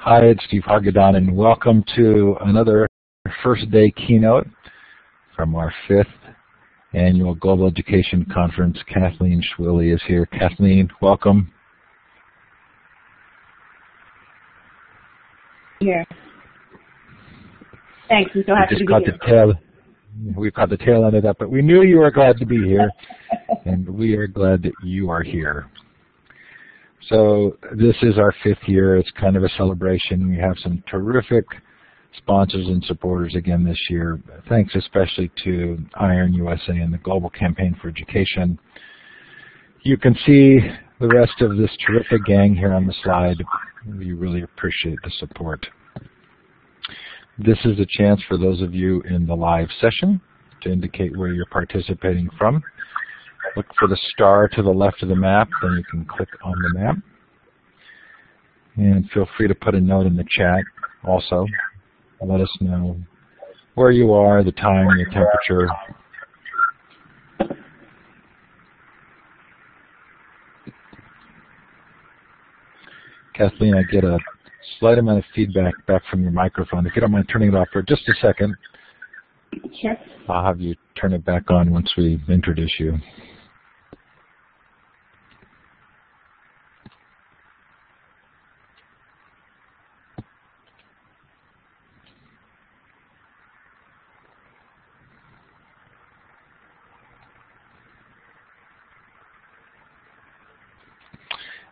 Hi, it's Steve Hagedorn, and welcome to another first day keynote from our 5th annual Global Education Conference. Kathleen Schwille is here. Kathleen, welcome. Here. Thanks, I'm so happy to be here. We caught the tail end of that, but we knew you were glad to be here, and we are glad that you are here. So this is our 5th year. It's kind of a celebration. We have some terrific sponsors and supporters again this year. Thanks especially to Iron USA and the Global Campaign for Education. You can see the rest of this terrific gang here on the slide. We really appreciate the support. This is a chance for those of you in the live session to indicate where you're participating from. Look for the star to the left of the map, then you can click on the map. And feel free to put a note in the chat also. Let us know where you are, the time, the temperature. Kathleen, I get a slight amount of feedback back from your microphone. If you don't mind turning it off for just a second. Sure. I'll have you turn it back on once we introduce you.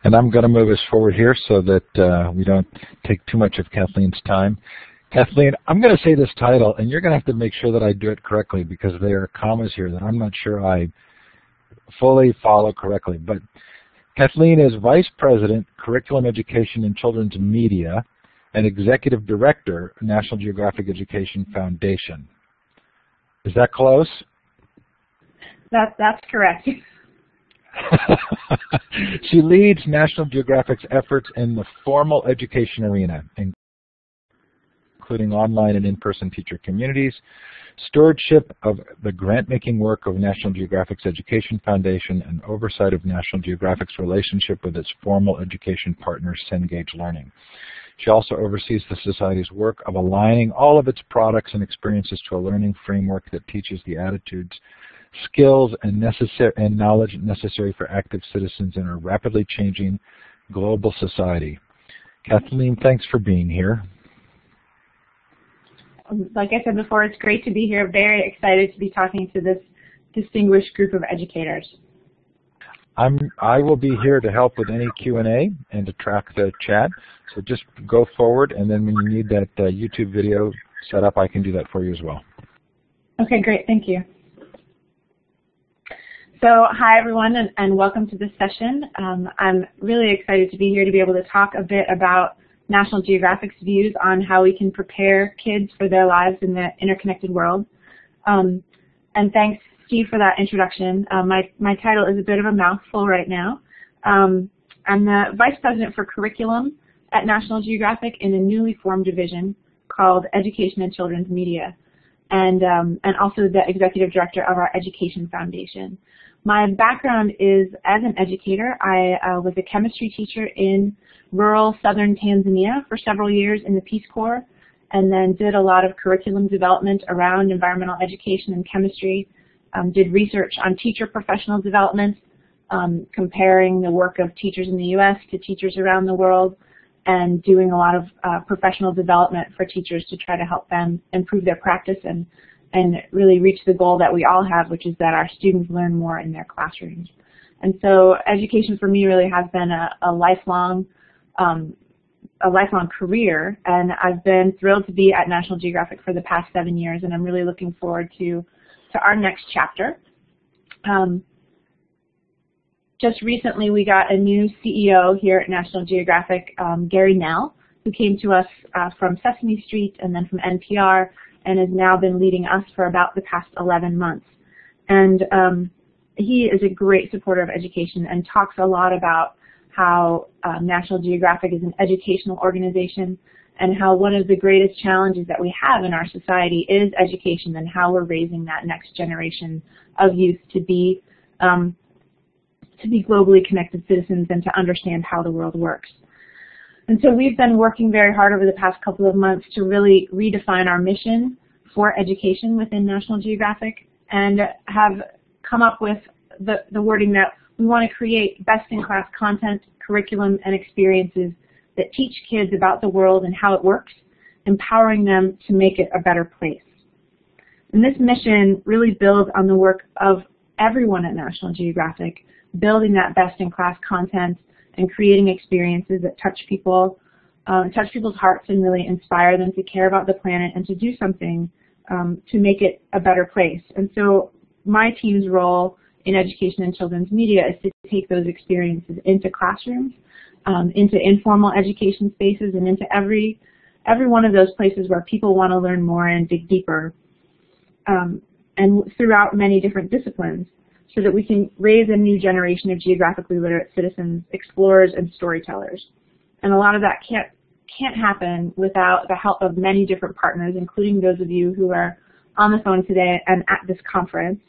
And I'm going to move us forward here so that we don't take too much of Kathleen's time. Kathleen, I'm going to say this title, and you're going to have to make sure that I do it correctly because there are commas here that I'm not sure I fully follow correctly. But Kathleen is Vice President, Curriculum Education and Children's Media, and Executive Director, National Geographic Education Foundation. Is that close? That's correct. She leads National Geographic's efforts in the formal education arena, including online and in-person teacher communities, stewardship of the grant-making work of National Geographic's Education Foundation, and oversight of National Geographic's relationship with its formal education partner, Cengage Learning. She also oversees the Society's work of aligning all of its products and experiences to a learning framework that teaches the attitudes, skills, and knowledge necessary for active citizens in a rapidly changing global society. Kathleen, thanks for being here. Like I said before, it's great to be here. Very excited to be talking to this distinguished group of educators. I will be here to help with any Q&A and to track the chat. So just go forward, and then when you need that YouTube video set up, I can do that for you as well. Okay, great. Thank you. So hi everyone, and welcome to this session. I'm really excited to be here to be able to talk a bit about National Geographic's views on how we can prepare kids for their lives in the interconnected world. And thanks, Steve, for that introduction. My title is a bit of a mouthful right now. I'm the Vice President for Curriculum at National Geographic in a newly formed division called Education and Children's Media, and also the Executive Director of our Education Foundation. My background is as an educator. I was a chemistry teacher in rural southern Tanzania for several years in the Peace Corps, and then did a lot of curriculum development around environmental education and chemistry, did research on teacher professional development, comparing the work of teachers in the U.S. to teachers around the world, and doing a lot of professional development for teachers to try to help them improve their practice and really reach the goal that we all have, which is that our students learn more in their classrooms. And so education for me really has been a lifelong career, and I've been thrilled to be at National Geographic for the past 7 years, and I'm really looking forward to our next chapter. Just recently we got a new CEO here at National Geographic, Gary Nell, who came to us from Sesame Street and then from NPR, and has now been leading us for about the past 11 months. And he is a great supporter of education and talks a lot about how National Geographic is an educational organization and how one of the greatest challenges that we have in our society is education and how we're raising that next generation of youth to be globally connected citizens and to understand how the world works. And so we've been working very hard over the past couple of months to really redefine our mission for education within National Geographic, and have come up with the wording that we want to create best-in-class content, curriculum, and experiences that teach kids about the world and how it works, empowering them to make it a better place. And this mission really builds on the work of everyone at National Geographic, building that best-in-class content and creating experiences that touch people's hearts and really inspire them to care about the planet and to do something to make it a better place. And so my team's role in education and children's media is to take those experiences into classrooms, into informal education spaces, and into every one of those places where people want to learn more and dig deeper, and throughout many different disciplines, so that we can raise a new generation of geographically literate citizens, explorers, and storytellers. And a lot of that can't happen without the help of many different partners, including those of you who are on the phone today and at this conference.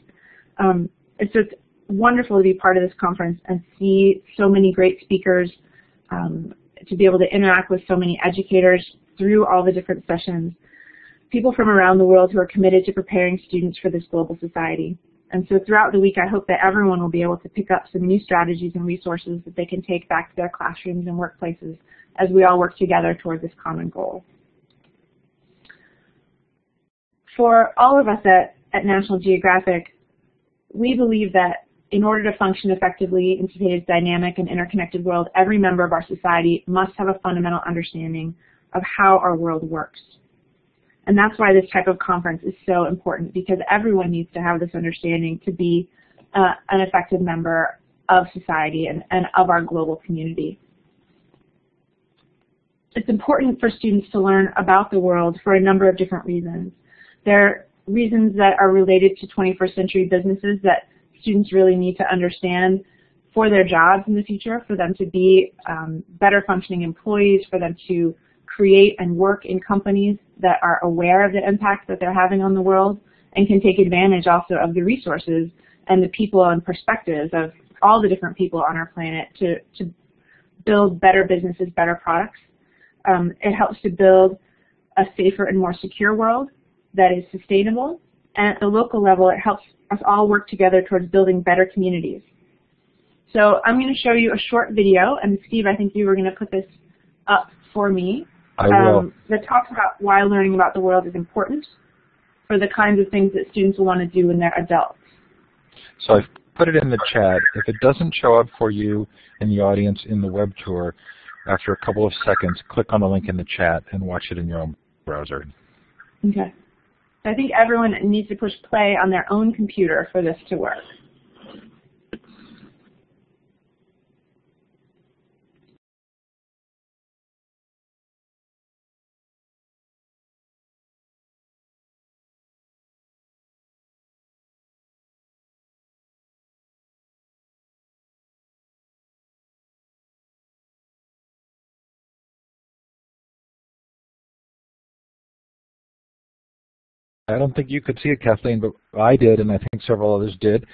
It's just wonderful to be part of this conference and see so many great speakers, to be able to interact with so many educators through all the different sessions, people from around the world who are committed to preparing students for this global society. And so throughout the week, I hope that everyone will be able to pick up some new strategies and resources that they can take back to their classrooms and workplaces as we all work together toward this common goal. For all of us at National Geographic, we believe that in order to function effectively in today's dynamic and interconnected world, every member of our society must have a fundamental understanding of how our world works. And that's why this type of conference is so important, because everyone needs to have this understanding to be an effective member of society and of our global community. It's important for students to learn about the world for a number of different reasons. There are reasons that are related to 21st century businesses that students really need to understand for their jobs in the future, for them to be better functioning employees, for them to create and work in companies that are aware of the impact that they're having on the world and can take advantage also of the resources and the people and perspectives of all the different people on our planet to build better businesses, better products. It helps to build a safer and more secure world that is sustainable. And at the local level, it helps us all work together towards building better communities. So I'm going to show you a short video, and Steve, I think you were going to put this up for me. I will. That talks about why learning about the world is important for the kinds of things that students will want to do when they're adults. So I've put it in the chat. If it doesn't show up for you in the audience in the web tour, after a couple of seconds, click on the link in the chat and watch it in your own browser. Okay. So I think everyone needs to push play on their own computer for this to work. I don't think you could see it, Kathleen, but I did, and I think several others did.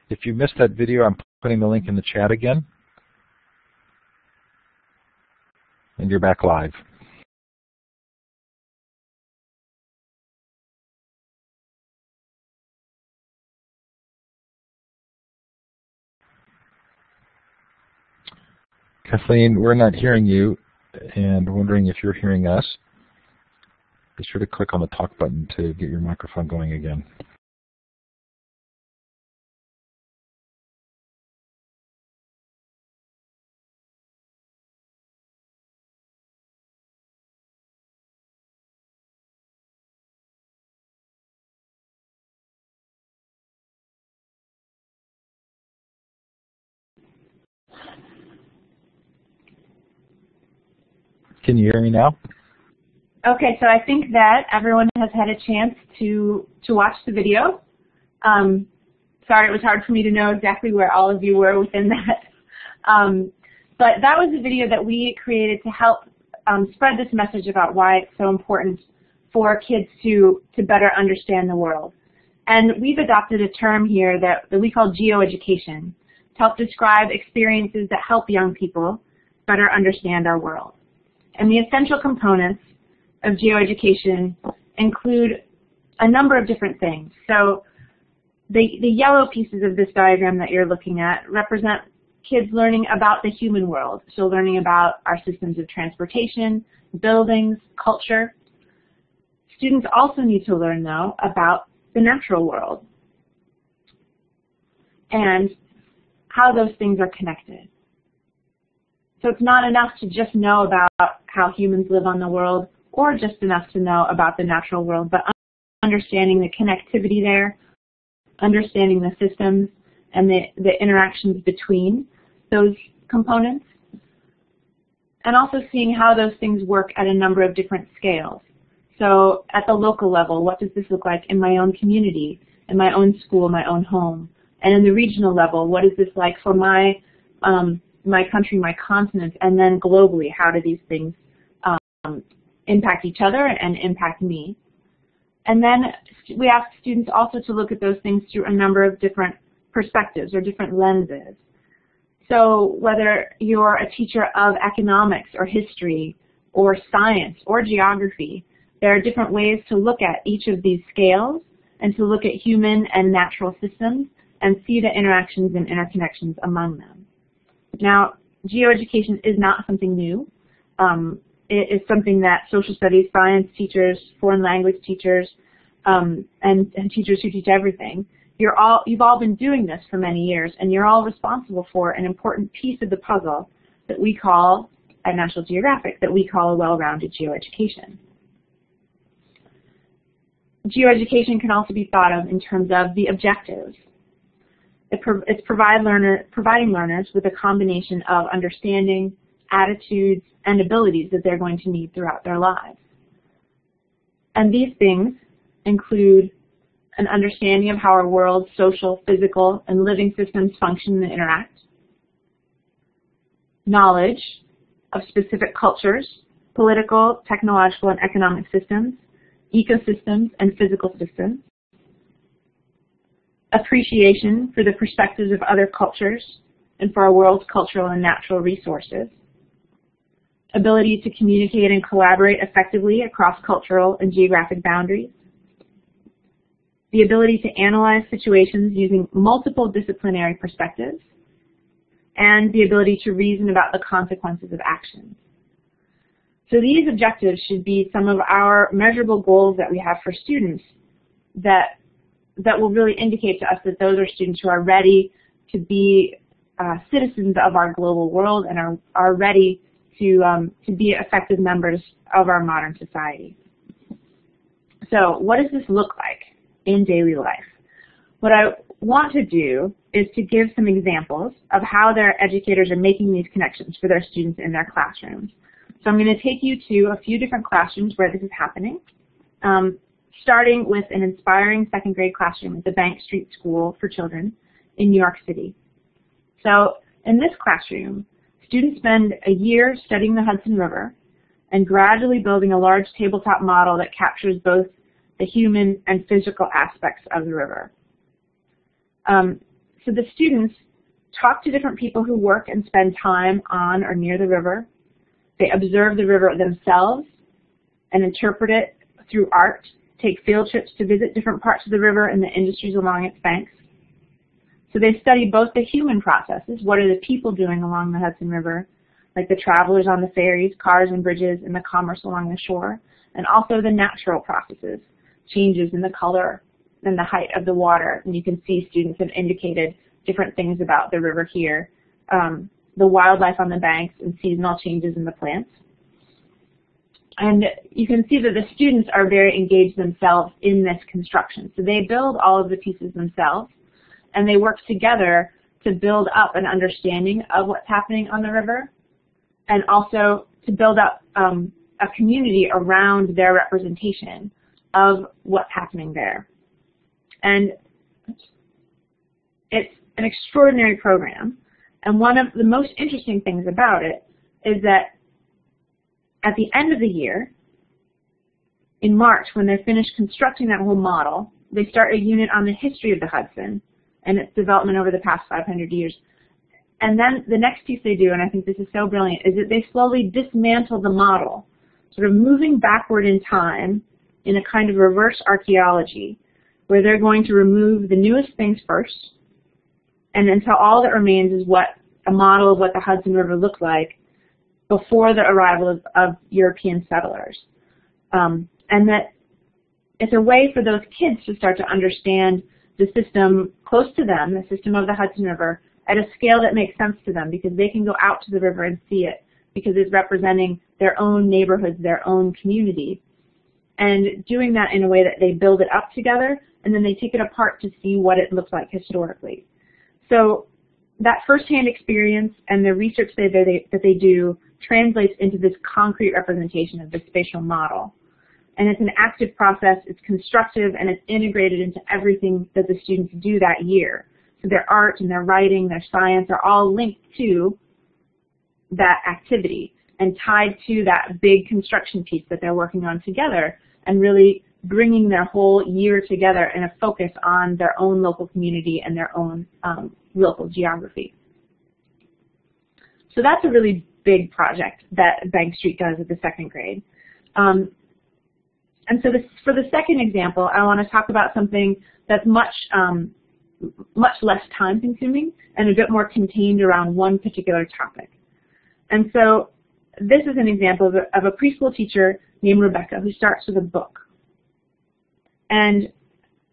If you missed that video, I'm putting the link in the chat again. And you're back live. Kathleen, we're not hearing you, and wondering if you're hearing us. Be sure to click on the talk button to get your microphone going again. Can you hear me now? Okay, so I think that everyone has had a chance to watch the video. Sorry, it was hard for me to know exactly where all of you were within that. But that was a video that we created to help spread this message about why it's so important for kids to better understand the world. And we've adopted a term here that we call Geo-Education to help describe experiences that help young people better understand our world. And the essential components of Geo-Education include a number of different things. So the yellow pieces of this diagram that you're looking at represent kids learning about the human world. So learning about our systems of transportation, buildings, culture. Students also need to learn, though, about the natural world and how those things are connected. So it's not enough to just know about how humans live on the world or just enough to know about the natural world, but understanding the connectivity there, understanding the systems and the interactions between those components, and also seeing how those things work at a number of different scales. So at the local level, what does this look like in my own community, in my own school, my own home? And in the regional level, what is this like for my country, my continent, and then globally, how do these things impact each other and impact me? And then we ask students also to look at those things through a number of different perspectives or different lenses. So whether you're a teacher of economics or history or science or geography, there are different ways to look at each of these scales and to look at human and natural systems and see the interactions and interconnections among them. Now, Geo-Education is not something new. It is something that social studies, science teachers, foreign language teachers, and teachers who teach everything, you've all been doing this for many years, and you're all responsible for an important piece of the puzzle that we call, at National Geographic, that we call a well-rounded Geo-Education. Geo-Education can also be thought of in terms of the objectives. It's providing learners with a combination of understanding, attitudes, and abilities that they're going to need throughout their lives. And these things include an understanding of how our world's social, physical, and living systems function and interact, knowledge of specific cultures, political, technological, and economic systems, ecosystems, and physical systems, appreciation for the perspectives of other cultures and for our world's cultural and natural resources, ability to communicate and collaborate effectively across cultural and geographic boundaries, the ability to analyze situations using multiple disciplinary perspectives, and the ability to reason about the consequences of actions. So these objectives should be some of our measurable goals that we have for students that will really indicate to us that those are students who are ready to be citizens of our global world and are ready to be effective members of our modern society. So what does this look like in daily life? What I want to do is to give some examples of how their educators are making these connections for their students in their classrooms. So I'm going to take you to a few different classrooms where this is happening, starting with an inspiring second grade classroom at the Bank Street School for Children in New York City. So in this classroom, students spend a year studying the Hudson River and gradually building a large tabletop model that captures both the human and physical aspects of the river. So the students talk to different people who work and spend time on or near the river. They observe the river themselves and interpret it through art, take field trips to visit different parts of the river and the industries along its banks. So they study both the human processes, what are the people doing along the Hudson River, like the travelers on the ferries, cars and bridges, and the commerce along the shore, and also the natural processes, changes in the color and the height of the water. And you can see students have indicated different things about the river here, the wildlife on the banks and seasonal changes in the plants. And you can see that the students are very engaged themselves in this construction. So they build all of the pieces themselves, and they work together to build up an understanding of what's happening on the river, and also to build up a community around their representation of what's happening there. And it's an extraordinary program. And one of the most interesting things about it is that at the end of the year, in March, when they're finished constructing that whole model, they start a unit on the history of the Hudson and its development over the past 500 years. And then the next piece they do, and I think this is so brilliant, is that they slowly dismantle the model, sort of moving backward in time in a kind of reverse archaeology, where they're going to remove the newest things first, and until all that remains is what a model of what the Hudson River looked like before the arrival of European settlers. And that it's a way for those kids to start to understand the system close to them, the system of the Hudson River, at a scale that makes sense to them, because they can go out to the river and see it, because it's representing their own neighborhoods, their own community. And doing that in a way that they build it up together, and then they take it apart to see what it looks like historically. So that firsthand experience and the research that they do translates into this concrete representation of the spatial model. And it's an active process, it's constructive, and it's integrated into everything that the students do that year. So their art and their writing, their science are all linked to that activity and tied to that big construction piece that they're working on together, and really bringing their whole year together in a focus on their own local community and their own local geography. So that's a really big project that Bank Street does at the second grade. And so for the second example, I want to talk about something that's much less time-consuming and a bit more contained around one particular topic. And so this is an example of a preschool teacher named Rebecca who starts with a book. And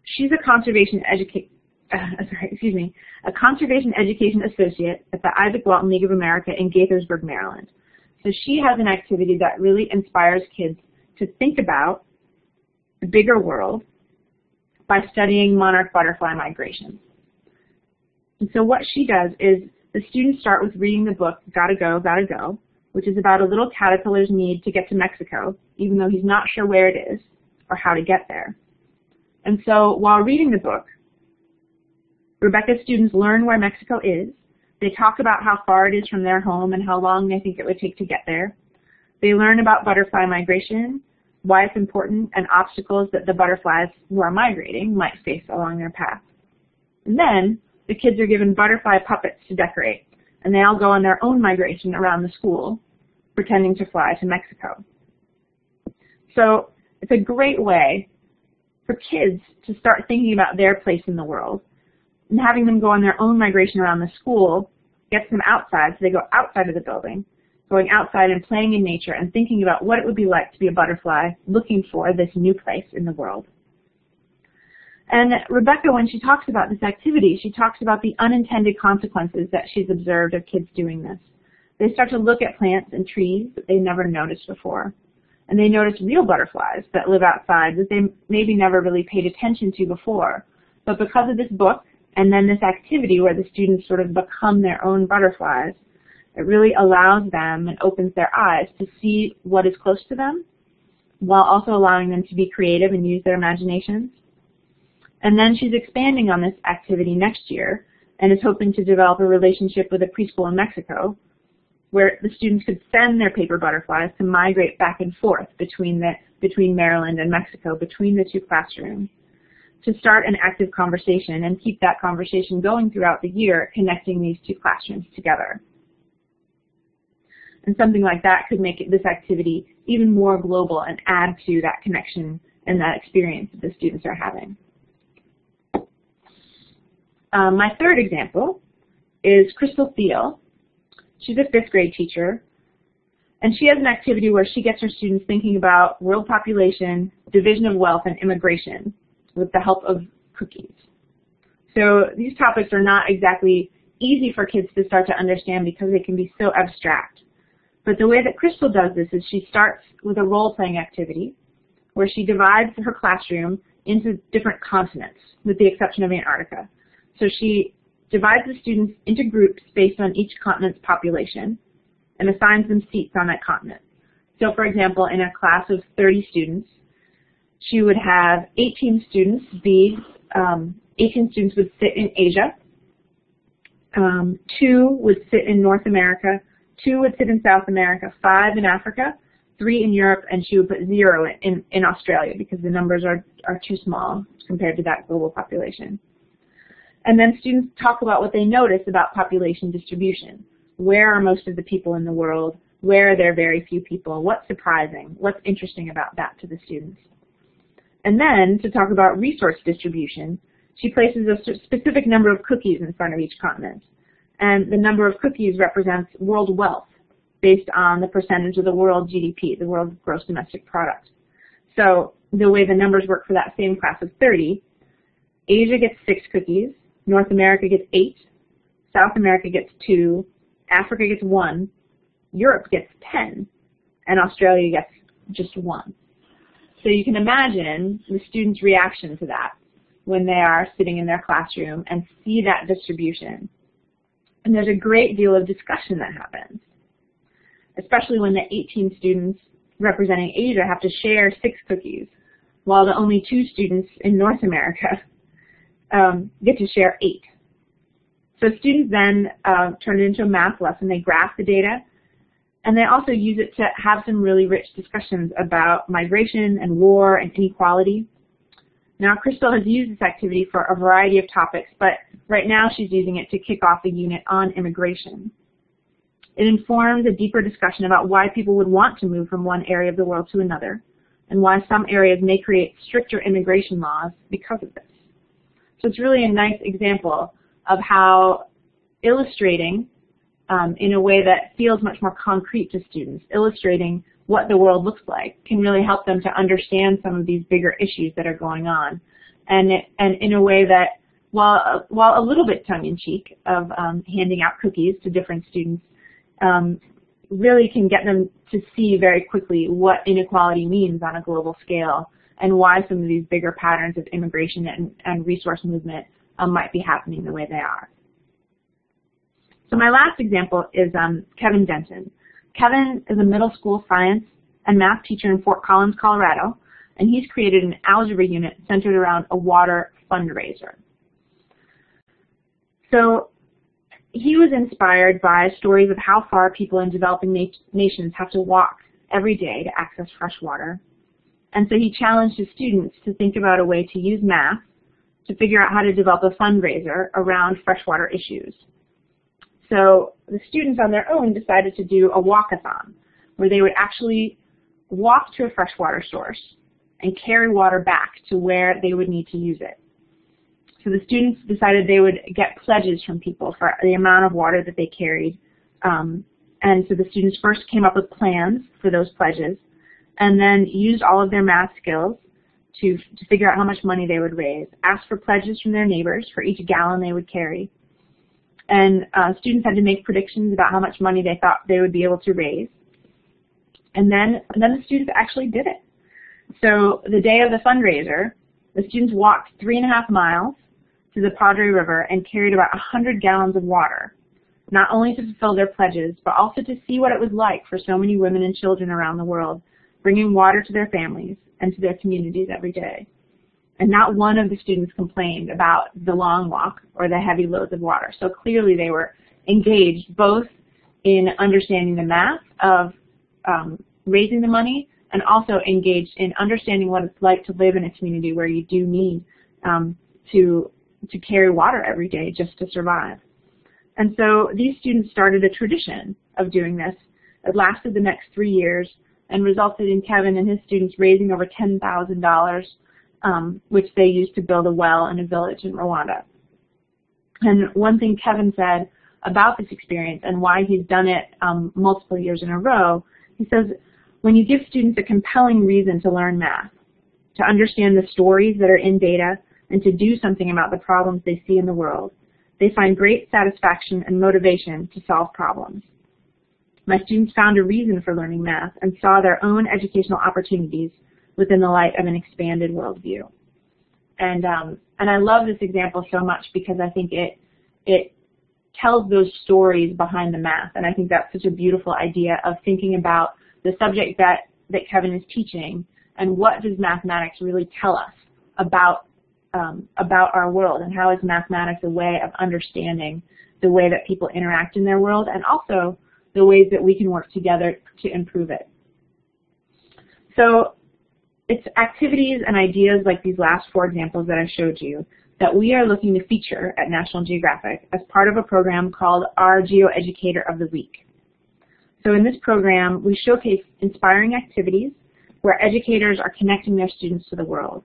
she's a conservation education associate at the Isaac Walton League of America in Gaithersburg, Maryland. So she has an activity that really inspires kids to think about the bigger world by studying monarch butterfly migration. And so what she does is the students start with reading the book, Gotta Go, which is about a little caterpillar's need to get to Mexico, even though he's not sure where it is or how to get there. And so while reading the book, Rebecca's students learn where Mexico is. They talk about how far it is from their home and how long they think it would take to get there. They learn about butterfly migration, why it's important, and obstacles that the butterflies who are migrating might face along their path. And then the kids are given butterfly puppets to decorate, and they all go on their own migration around the school, pretending to fly to Mexico. So it's a great way for kids to start thinking about their place in the world, and having them go on their own migration around the school gets them outside, so they go outside of the building, going outside and playing in nature and thinking about what it would be like to be a butterfly looking for this new place in the world. And Rebecca, when she talks about this activity, she talks about the unintended consequences that she's observed of kids doing this. They start to look at plants and trees that they never noticed before. And they notice real butterflies that live outside that they maybe never really paid attention to before. But because of this book and then this activity where the students sort of become their own butterflies, it really allows them and opens their eyes to see what is close to them, while also allowing them to be creative and use their imaginations. And then she's expanding on this activity next year and is hoping to develop a relationship with a preschool in Mexico where the students could send their paper butterflies to migrate back and forth between Maryland and Mexico, between the two classrooms, to start an active conversation and keep that conversation going throughout the year, connecting these two classrooms together. And something like that could make this activity even more global and add to that connection and that experience that the students are having. My third example is Crystal Thiel. She's a 5th grade teacher, and she has an activity where she gets her students thinking about world population, division of wealth, and immigration with the help of cookies. So these topics are not exactly easy for kids to start to understand because they can be so abstract. But the way that Crystal does this is she starts with a role-playing activity where she divides her classroom into different continents, with the exception of Antarctica. So she divides the students into groups based on each continent's population and assigns them seats on that continent. So for example, in a class of 30 students, she would have 18 students would sit in Asia, 2 would sit in North America, 2 would sit in South America, 5 in Africa, 3 in Europe, and she would put 0 in Australia because the numbers are too small compared to that global population. And then students talk about what they notice about population distribution. Where are most of the people in the world? Where are there very few people? What's surprising? What's interesting about that to the students? And then to talk about resource distribution, she places a specific number of cookies in front of each continent. And the number of cookies represents world wealth based on the percentage of the world GDP, the world gross domestic product. So the way the numbers work for that same class of 30, Asia gets 6 cookies, North America gets 8, South America gets 2, Africa gets 1, Europe gets 10, and Australia gets just 1. So you can imagine the students' reaction to that when they are sitting in their classroom and see that distribution. And there's a great deal of discussion that happens, especially when the 18 students representing Asia have to share 6 cookies, while the only 2 students in North America get to share 8. So students then turn it into a math lesson. They graph the data, and they also use it to have some really rich discussions about migration and war and inequality. Now, Crystal has used this activity for a variety of topics, but right now she's using it to kick off a unit on immigration. It informs a deeper discussion about why people would want to move from one area of the world to another, and why some areas may create stricter immigration laws because of this. So it's really a nice example of how illustrating in a way that feels much more concrete to students, illustrating what the world looks like, can really help them to understand some of these bigger issues that are going on. And in a way that, while a little bit tongue-in-cheek of handing out cookies to different students, really can get them to see very quickly what inequality means on a global scale and why some of these bigger patterns of immigration and resource movement might be happening the way they are. So my last example is Kevin Denton. Kevin is a middle school science and math teacher in Fort Collins, Colorado, and he's created an algebra unit centered around a water fundraiser. So he was inspired by stories of how far people in developing nations have to walk every day to access fresh water. And so he challenged his students to think about a way to use math to figure out how to develop a fundraiser around freshwater issues. So the students on their own decided to do a walkathon, where they would actually walk to a freshwater source and carry water back to where they would need to use it. So the students decided they would get pledges from people for the amount of water that they carried. And so the students first came up with plans for those pledges and then used all of their math skills to figure out how much money they would raise, asked for pledges from their neighbors for each gallon they would carry. And students had to make predictions about how much money they thought they would be able to raise. And then the students actually did it. So the day of the fundraiser, the students walked 3.5 miles to the Padre River and carried about 100 gallons of water, not only to fulfill their pledges, but also to see what it was like for so many women and children around the world, bringing water to their families and to their communities every day. And not one of the students complained about the long walk or the heavy loads of water. So clearly they were engaged both in understanding the math of raising the money and also engaged in understanding what it's like to live in a community where you do need to carry water every day just to survive. And so these students started a tradition of doing this. It lasted the next 3 years and resulted in Kevin and his students raising over $10,000, which they used to build a well in a village in Rwanda. And one thing Kevin said about this experience and why he's done it multiple years in a row, he says, when you give students a compelling reason to learn math, to understand the stories that are in data, and to do something about the problems they see in the world, they find great satisfaction and motivation to solve problems. My students found a reason for learning math and saw their own educational opportunities within the light of an expanded worldview. And I love this example so much because I think it tells those stories behind the math, and I think that's such a beautiful idea of thinking about the subject that Kevin is teaching and what does mathematics really tell us about our world, and how is mathematics a way of understanding the way that people interact in their world and also the ways that we can work together to improve it. So it's activities and ideas like these last 4 examples that I showed you that we are looking to feature at National Geographic as part of a program called our Geo-Educator of the Week. So in this program, we showcase inspiring activities where educators are connecting their students to the world.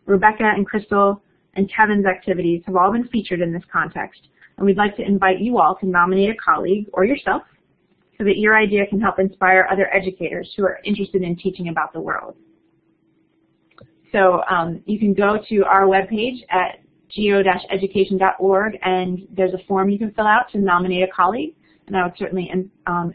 Rebecca and Crystal and Kevin's activities have all been featured in this context, and we'd like to invite you all to nominate a colleague or yourself so that your idea can help inspire other educators who are interested in teaching about the world. So you can go to our webpage at geo-education.org, and there's a form you can fill out to nominate a colleague. And I would certainly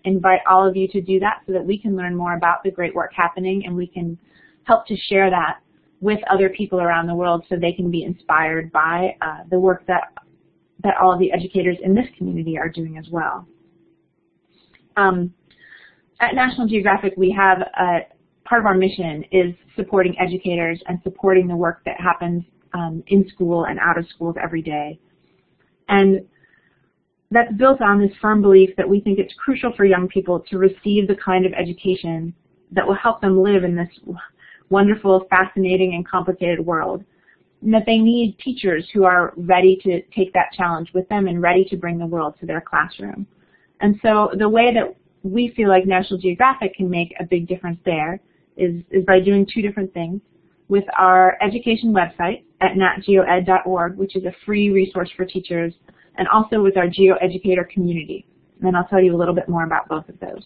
invite all of you to do that so that we can learn more about the great work happening, and we can help to share that with other people around the world so they can be inspired by the work that all of the educators in this community are doing as well. At National Geographic, we have part of our mission is supporting educators and supporting the work that happens in school and out of schools every day. And that's built on this firm belief that we think it's crucial for young people to receive the kind of education that will help them live in this wonderful, fascinating, and complicated world. And that they need teachers who are ready to take that challenge with them and ready to bring the world to their classroom. And so the way that we feel like National Geographic can make a big difference there is by doing two different things. With our education website at natgeoed.org, which is a free resource for teachers, and also with our Geo-Educator community. And I'll tell you a little bit more about both of those.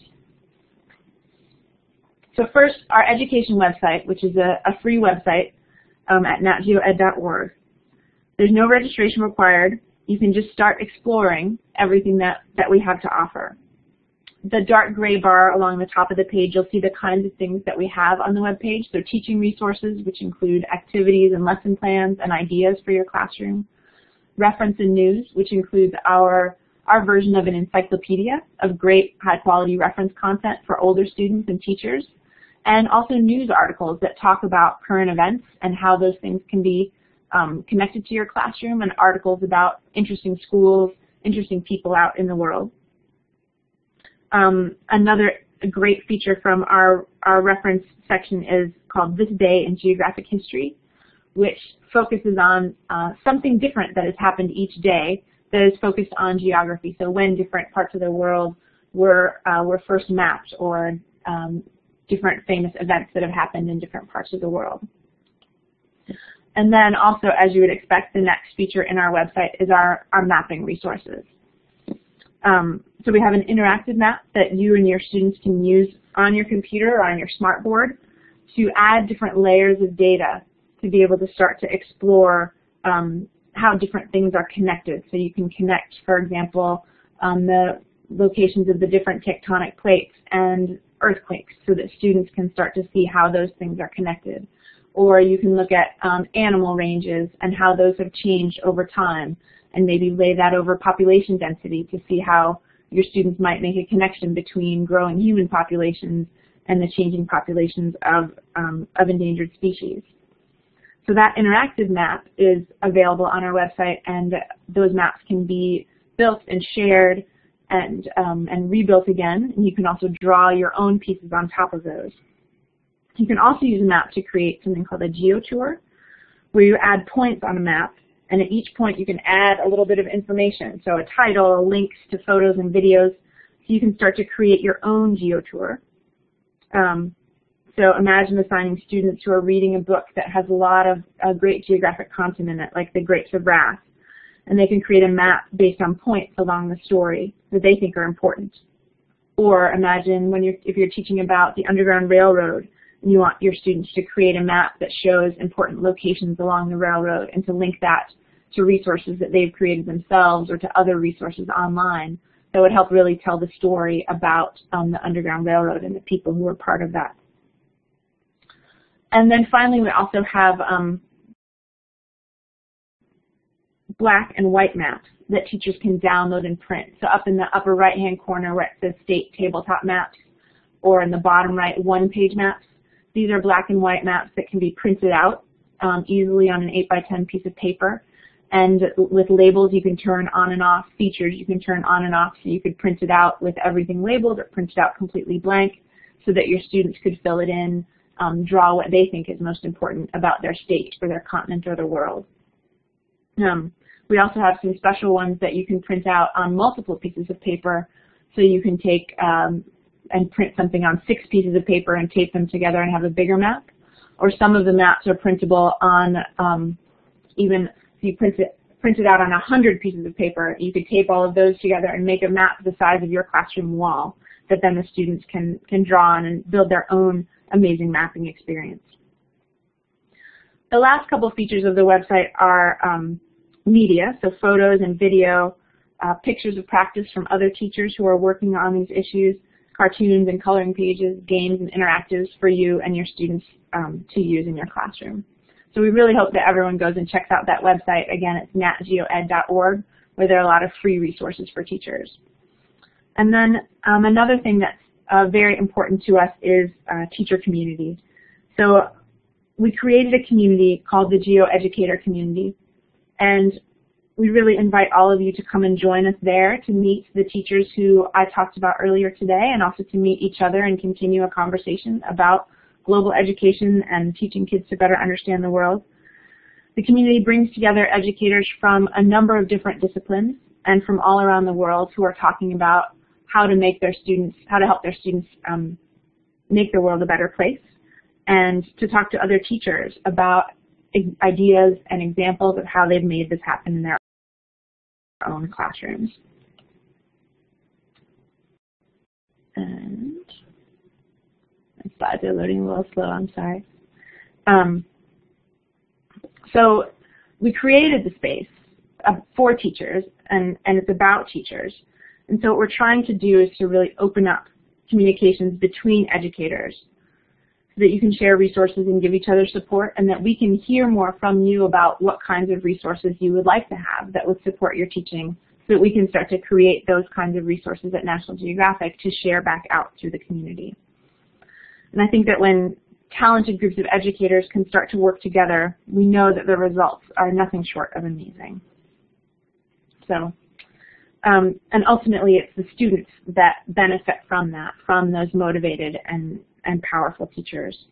So first, our education website, which is a free website at natgeoed.org. There's no registration required. You can just start exploring everything that we have to offer. The dark gray bar along the top of the page, you'll see the kinds of things that we have on the web page. So teaching resources, which include activities and lesson plans and ideas for your classroom. Reference and news, which includes our version of an encyclopedia of great high-quality reference content for older students and teachers. And also news articles that talk about current events and how those things can be connected to your classroom, and articles about interesting schools, interesting people out in the world. Another great feature from our reference section is called This Day in Geographic History, which focuses on something different that has happened each day that is focused on geography. So when different parts of the world were first mapped, or different famous events that have happened in different parts of the world. And then also, as you would expect, the next feature in our website is our mapping resources. So we have an interactive map that you and your students can use on your computer or on your smartboard to add different layers of data to be able to start to explore how different things are connected. So you can connect, for example, the locations of the different tectonic plates and earthquakes so that students can start to see how those things are connected. Or you can look at animal ranges and how those have changed over time, and maybe lay that over population density to see how your students might make a connection between growing human populations and the changing populations of endangered species. So that interactive map is available on our website, and those maps can be built and shared and rebuilt again. And you can also draw your own pieces on top of those. You can also use a map to create something called a geo-tour, where you add points on a map, and at each point you can add a little bit of information. So a title, links to photos and videos, so you can start to create your own geo-tour. So imagine assigning students who are reading a book that has a lot of great geographic content in it, like the Grapes of Wrath, and they can create a map based on points along the story that they think are important. Or imagine if you're teaching about the Underground Railroad, and you want your students to create a map that shows important locations along the railroad and to link that to resources that they've created themselves or to other resources online that would help really tell the story about the Underground Railroad and the people who were part of that. And then finally, we also have black and white maps that teachers can download and print. So up in the upper right-hand corner where it says State Tabletop Maps, or in the bottom right, one-page maps. These are black and white maps that can be printed out easily on an 8x10 piece of paper. And with labels, you can turn on and off. Features, you can turn on and off. So you could print it out with everything labeled, or print it out completely blank so that your students could fill it in, draw what they think is most important about their state or their continent or the world. We also have some special ones that you can print out on multiple pieces of paper, so you can take and print something on 6 pieces of paper and tape them together and have a bigger map. Or some of the maps are printable on even if you print it out on 100 pieces of paper, you could tape all of those together and make a map the size of your classroom wall that then the students can draw on and build their own amazing mapping experience. The last couple features of the website are media, so photos and video, pictures of practice from other teachers who are working on these issues, cartoons and coloring pages, games and interactives for you and your students to use in your classroom. So we really hope that everyone goes and checks out that website. Again, it's natgeoed.org, where there are a lot of free resources for teachers. And then another thing that's very important to us is teacher community. So we created a community called the Geo-Educator community, and we really invite all of you to come and join us there to meet the teachers who I talked about earlier today, and also to meet each other and continue a conversation about global education and teaching kids to better understand the world. The community brings together educators from a number of different disciplines and from all around the world who are talking about how to help their students make the world a better place, and to talk to other teachers about ideas and examples of how they've made this happen in their own classrooms. And my slides are loading a little slow, I'm sorry. So we created the space for teachers, and it's about teachers. And so what we're trying to do is to really open up communications between educators so that you can share resources and give each other support, and that we can hear more from you about what kinds of resources you would like to have that would support your teaching, so that we can start to create those kinds of resources at National Geographic to share back out to the community. And I think that when talented groups of educators can start to work together, we know that the results are nothing short of amazing. So, and ultimately it's the students that benefit from that, from those motivated and powerful teachers.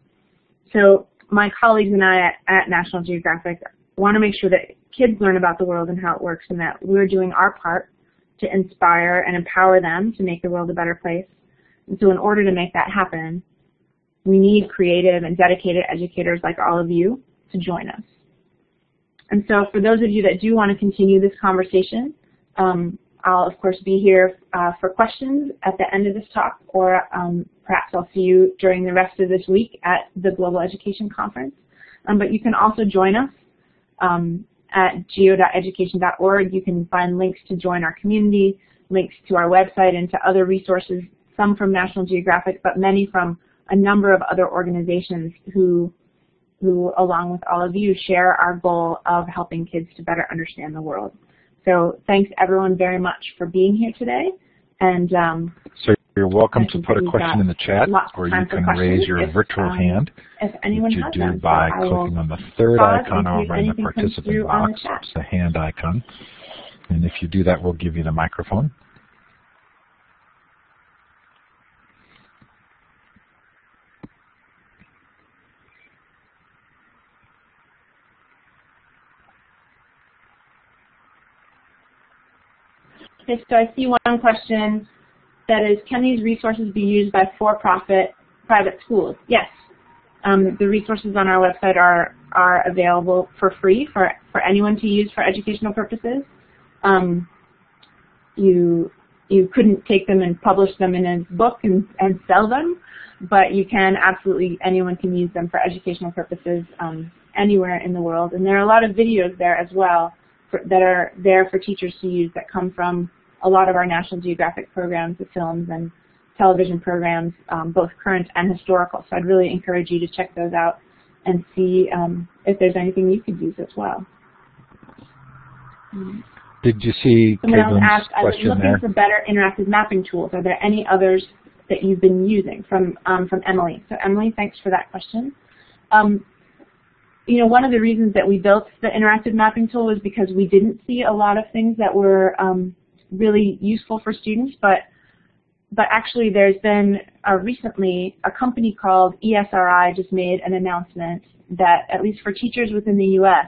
So my colleagues and I at National Geographic want to make sure that kids learn about the world and how it works, and that we're doing our part to inspire and empower them to make the world a better place. And so in order to make that happen, we need creative and dedicated educators like all of you to join us. And so for those of you that do want to continue this conversation, I'll of course be here for questions at the end of this talk, or perhaps I'll see you during the rest of this week at the Global Education Conference. But you can also join us at geo.education.org. You can find links to join our community, links to our website, and to other resources, some from National Geographic, but many from a number of other organizations who along with all of you, share our goal of helping kids to better understand the world. So thanks everyone very much for being here today. And so you're welcome to put a question in the chat, or you can raise your virtual hand, if anyone which you do by clicking on the third icon over in the participant box. It's the hand icon. And if you do that, we'll give you the microphone. Okay, so I see one question that is, can these resources be used by for-profit private schools? Yes. The resources on our website are available for free for anyone to use for educational purposes. You couldn't take them and publish them in a book and sell them, but you can absolutely, anyone can use them for educational purposes anywhere in the world. And there are a lot of videos there as well that are there for teachers to use that come from a lot of our National Geographic programs, the films and television programs, both current and historical. So I'd really encourage you to check those out and see if there's anything you could use as well. Did you see Caitlin's question looking there? For better interactive mapping tools. Are there any others that you've been using? From Emily. So Emily, thanks for that question. You know, one of the reasons that we built the interactive mapping tool was because we didn't see a lot of things that were really useful for students, but actually there's been recently a company called ESRI just made an announcement that, at least for teachers within the U.S.,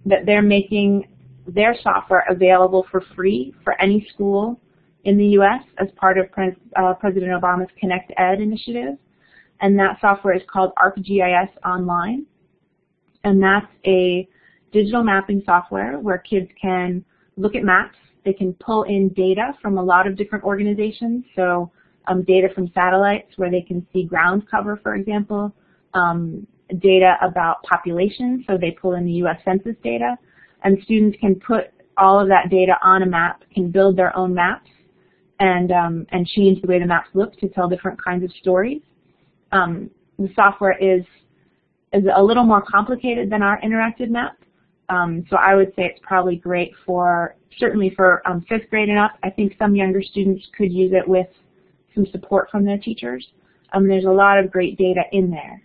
that they're making their software available for free for any school in the U.S. as part of President Obama's Connect Ed initiative. And that software is called ArcGIS Online. And that's a digital mapping software where kids can look at maps. They can pull in data from a lot of different organizations, so data from satellites where they can see ground cover, for example, data about population, so they pull in the U.S. Census data, and students can put all of that data on a map, can build their own maps, and change the way the maps look to tell different kinds of stories. The software is a little more complicated than our interactive map, so I would say it's probably great certainly for 5th grade and up. I think some younger students could use it with some support from their teachers. There's a lot of great data in there.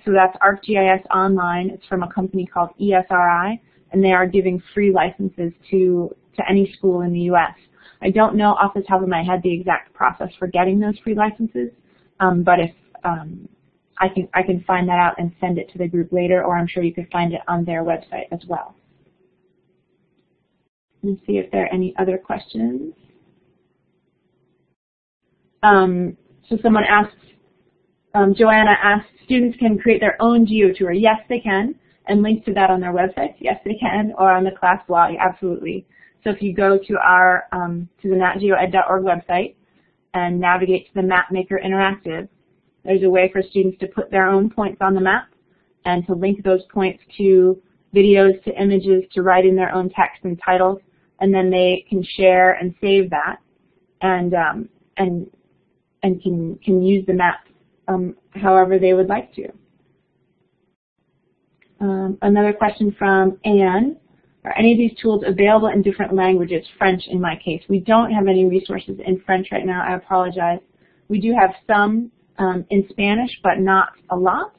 So that's ArcGIS Online. It's from a company called ESRI, and they are giving free licenses to any school in the U.S. I don't know off the top of my head the exact process for getting those free licenses, but if I can find that out and send it to the group later, or I'm sure you could find it on their website as well. Let's see if there are any other questions. So someone asks, Joanna asked, students can create their own GeoTour. Yes, they can, and link to that on their website. Yes, they can, or on the class blog, absolutely. So if you go to our to the natgeoed.org website and navigate to the MapMaker Interactive, there's a way for students to put their own points on the map and to link those points to videos, to images, to write in their own text and titles, and then they can share and save that and can use the map however they would like to. Another question from Anne. Are any of these tools available in different languages? French in my case. We don't have any resources in French right now. I apologize. We do have some in Spanish, but not a lot.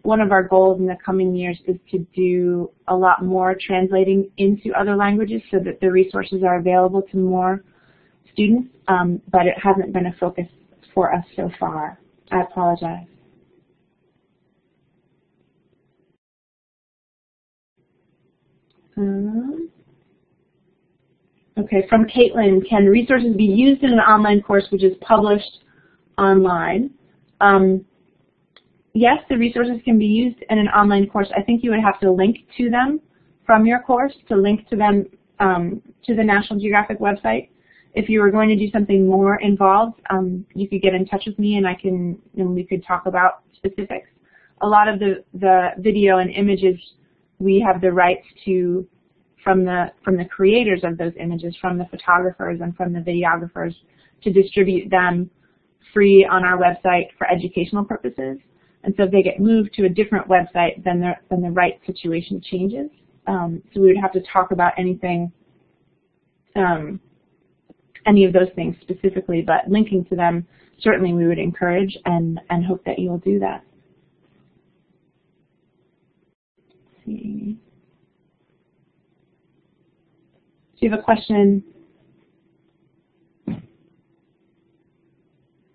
One of our goals in the coming years is to do a lot more translating into other languages so that the resources are available to more students, but it hasn't been a focus for us so far. I apologize. Okay, from Caitlin, can resources be used in an online course which is published online? Yes, the resources can be used in an online course. I think you would have to link to them from your course to link to them to the National Geographic website. If you were going to do something more involved, you could get in touch with me and we could talk about specifics. A lot of the video and images we have the rights to from the creators of those images, from the photographers and from the videographers, to distribute them free on our website for educational purposes. And so if they get moved to a different website, then the rights situation changes. So we would have to talk about anything, any of those things specifically, but linking to them, certainly we would encourage and hope that you'll do that. Let's see. Do you have a question?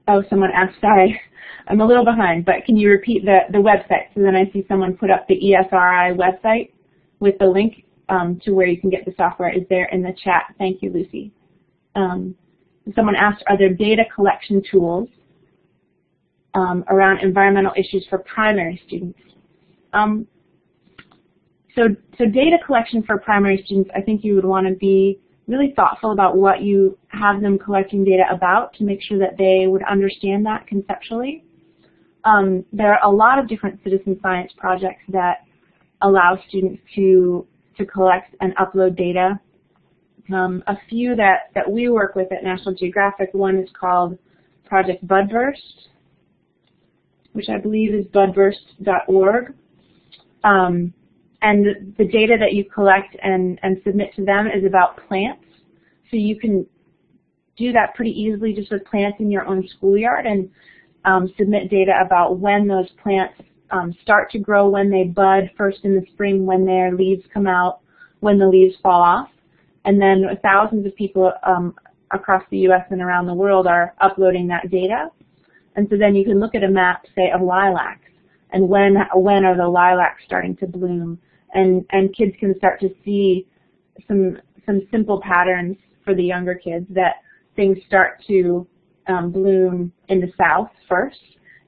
Oh, someone asked, sorry, I'm a little behind, but can you repeat the website? So then I see someone put up the ESRI website with the link to where you can get the software is there in the chat. Thank you, Lucy. Someone asked, are there data collection tools around environmental issues for primary students? So data collection for primary students, I think you would want to be really thoughtful about what you have them collecting data about to make sure that they would understand that conceptually. There are a lot of different citizen science projects that allow students to collect and upload data. A few that we work with at National Geographic, one is called Project Budburst, which I believe is budburst.org. And the data that you collect and submit to them is about plants. So you can do that pretty easily just with plants in your own schoolyard and submit data about when those plants start to grow, when they bud first in the spring, when their leaves come out, when the leaves fall off. And then thousands of people across the U.S. and around the world are uploading that data. And so then you can look at a map, say, of lilacs, and when are the lilacs starting to bloom. And kids can start to see some simple patterns for the younger kids, that things start to bloom in the south first,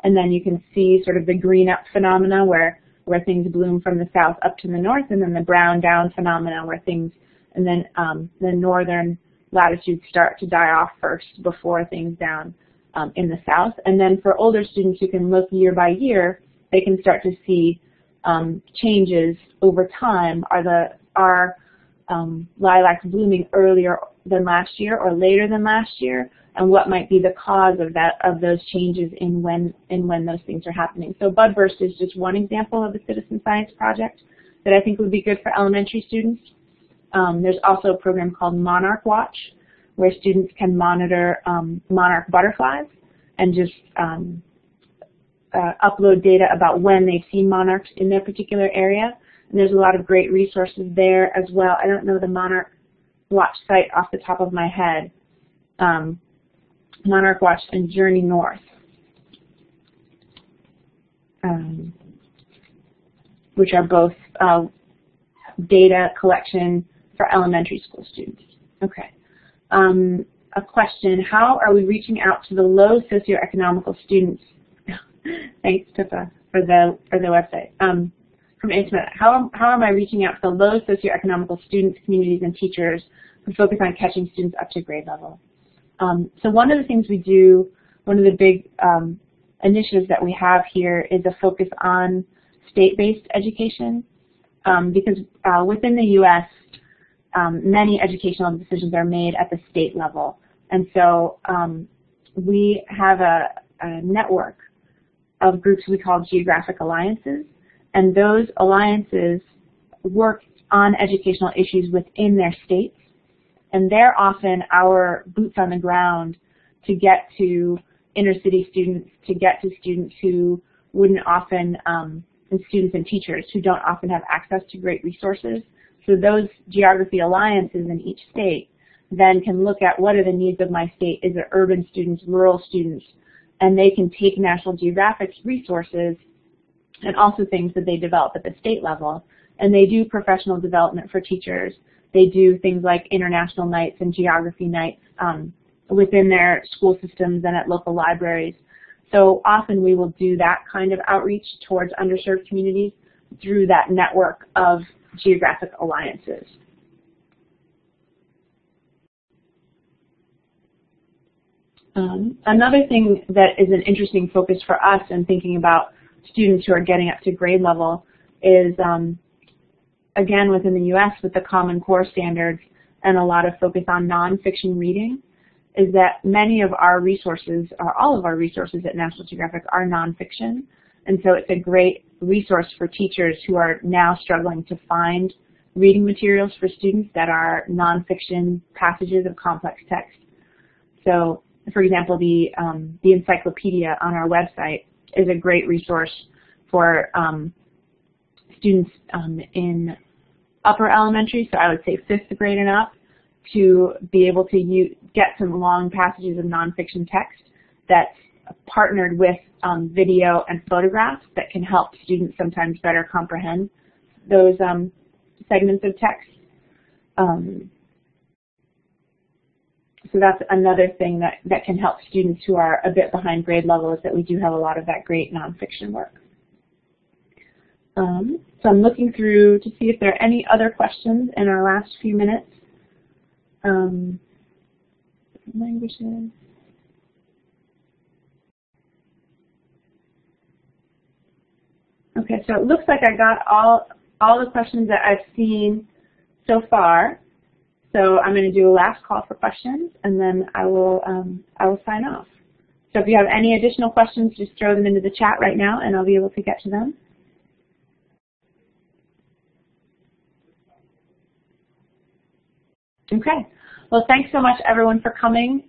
and then you can see sort of the green up phenomena where things bloom from the south up to the north, and then the brown down phenomena where things, and then the northern latitudes start to die off first before things down in the south. And then for older students, you can look year by year, they can start to see changes over time. Are lilacs blooming earlier than last year or later than last year, and what might be the cause of those changes in when those things are happening. So Budburst is just one example of a citizen science project that I think would be good for elementary students. There's also a program called Monarch Watch, where students can monitor monarch butterflies and just upload data about when they've seen monarchs in their particular area. And there's a lot of great resources there as well. I don't know the Monarch Watch site off the top of my head. Monarch Watch and Journey North, which are both data collection for elementary school students. Okay. A question: how are we reaching out to the low socioeconomical students? Thanks, Pippa, for the website. From Smith, how am I reaching out to the low socioeconomical students, communities, and teachers who focus on catching students up to grade level? So one of the things we do, one of the big initiatives that we have here is a focus on state-based education, because within the U.S., many educational decisions are made at the state level. And so we have a network of groups we call geographic alliances, and those alliances work on educational issues within their states, and they're often our boots on the ground to get to inner city students, to get to students who wouldn't often, and students and teachers who don't often have access to great resources. So those geography alliances in each state then can look at what are the needs of my state. Is it urban students, rural students? And they can take National Geographic's resources and also things that they develop at the state level. And they do professional development for teachers. They do things like international nights and geography nights within their school systems and at local libraries. So often we will do that kind of outreach towards underserved communities through that network of geographic alliances. Another thing that is an interesting focus for us in thinking about students who are getting up to grade level is, again, within the U.S. with the Common Core standards and a lot of focus on nonfiction reading, is that many of our resources, or all of our resources at National Geographic, are nonfiction. And so it's a great resource for teachers who are now struggling to find reading materials for students that are nonfiction passages of complex text. So, for example, the encyclopedia on our website is a great resource for students in upper elementary, so I would say 5th grade and up, to be able to get some long passages of nonfiction text that's partnered with video and photographs that can help students sometimes better comprehend those segments of text. So that's another thing that can help students who are a bit behind grade level, is that we do have a lot of that great nonfiction work. So I'm looking through to see if there are any other questions in our last few minutes. Languages. Okay, so it looks like I got all the questions that I've seen so far. So I'm going to do a last call for questions, and then I will sign off. So if you have any additional questions, just throw them into the chat right now, and I'll be able to get to them. Okay. Well, thanks so much, everyone, for coming.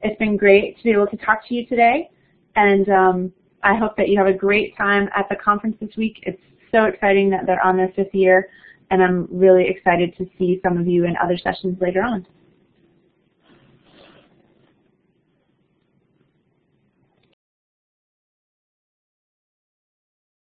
It's been great to be able to talk to you today, and I hope that you have a great time at the conference this week. It's so exciting that they're on their 5th year, and I'm really excited to see some of you in other sessions later on.